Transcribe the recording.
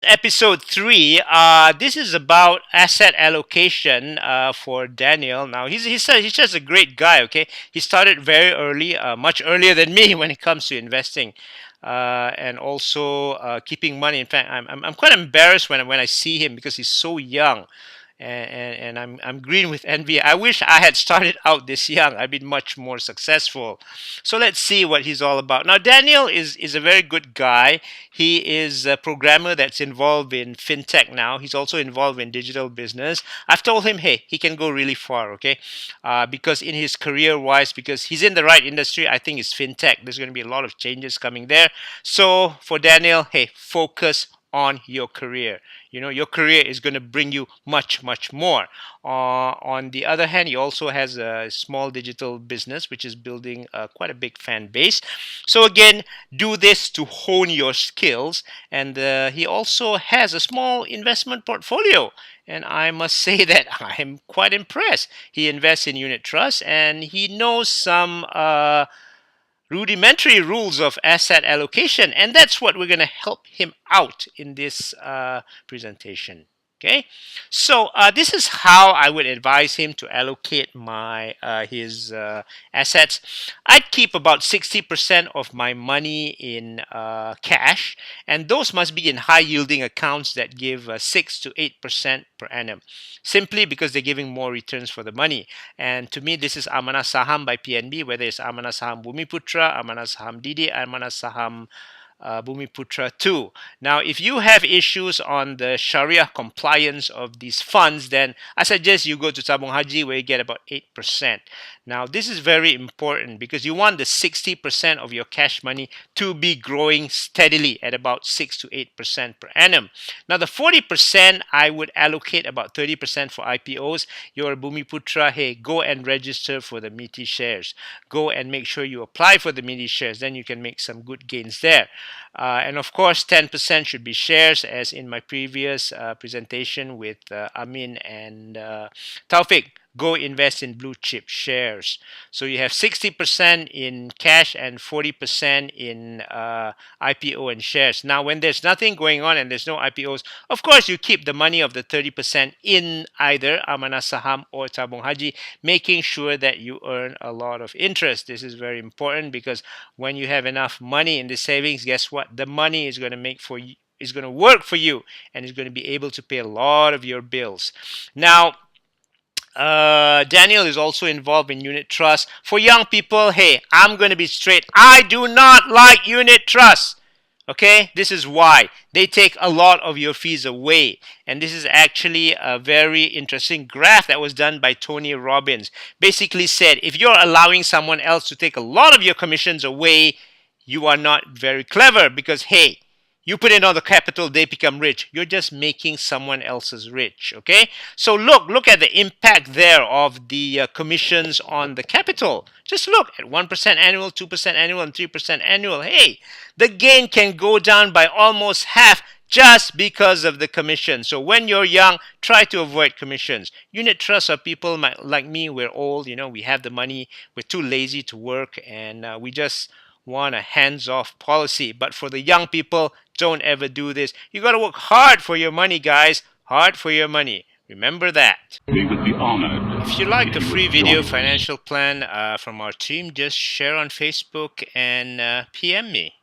Episode 3. This is about asset allocation for Daniel. Now, he's just a great guy, okay? He started very early, much earlier than me when it comes to investing. And also keeping money. In fact, I'm quite embarrassed when I see him because he's so young, and I'm green with envy. I wish I had started out this young. I'd been much more successful. So let's see what he's all about. Now, Daniel is a very good guy. He is a programmer that's involved in fintech now. He's also involved in digital business. I've told him, hey, he can go really far, okay? Because in his career-wise, because he's in the right industry, I think it's fintech. There's going to be a lot of changes coming there. So for Daniel, hey, focus on your career. You know, your career is going to bring you much more. On the other hand, he also has a small digital business which is building quite a big fan base. So again, do this to hone your skills. And he also has a small investment portfolio, and I must say that I'm quite impressed. He invests in unit trusts, and he knows some rudimentary rules of asset allocation, and that's what we're going to help him out in this presentation. Okay, so this is how I would advise him to allocate his assets. I'd keep about 60% of my money in cash, and those must be in high yielding accounts that give 6 to 8% per annum, simply because they're giving more returns for the money. And to me, this is Amanah Saham by PNB, whether it's Amanah Saham Bumiputra, Amanah Saham Didi, Amanah Saham Bumiputra 2. Now, if you have issues on the Sharia compliance of these funds, then I suggest you go to Tabung Haji, where you get about 8%. Now, this is very important because you want the 60% of your cash money to be growing steadily at about 6 to 8% per annum. Now, the 40%, I would allocate about 30% for IPOs. Your Bumiputra, hey, go and register for the MITI shares. Go and make sure you apply for the MITI shares. Then you can make some good gains there. And of course, 10% should be shares, as in my previous presentation with Amin and Taufik. Go invest in blue chip shares. So you have 60% in cash and 40% in IPO and shares. Now, when there's nothing going on and there's no IPOs, of course, you keep the money of the 30% in either Amanah Saham or Tabung Haji, making sure that you earn a lot of interest. This is very important because when you have enough money in the savings, guess what? The money is going to make for you, is going to work for you, and is going to be able to pay a lot of your bills. Now, Daniel is also involved in unit trusts. For young people, hey, I'm going to be straight. I do not like unit trusts. Okay, this is why. They take a lot of your fees away. And this is actually a very interesting graph that was done by Tony Robbins. Basically said, if you're allowing someone else to take a lot of your commissions away, you are not very clever, because, hey, you put in all the capital, they become rich. You're just making someone else's rich, okay? So look at the impact there of the commissions on the capital. Just look at 1% annual, 2% annual, and 3% annual. Hey, the gain can go down by almost half just because of the commission. So when you're young, try to avoid commissions. Unit trusts are people like me. We're old, you know, we have the money. We're too lazy to work, and we just want a hands-off policy. But for the young people, don't ever do this. You got to work hard for your money, guys. Hard for your money. Remember that. We would be honored. If you like the free video financial plan from our team, just share on Facebook and PM me.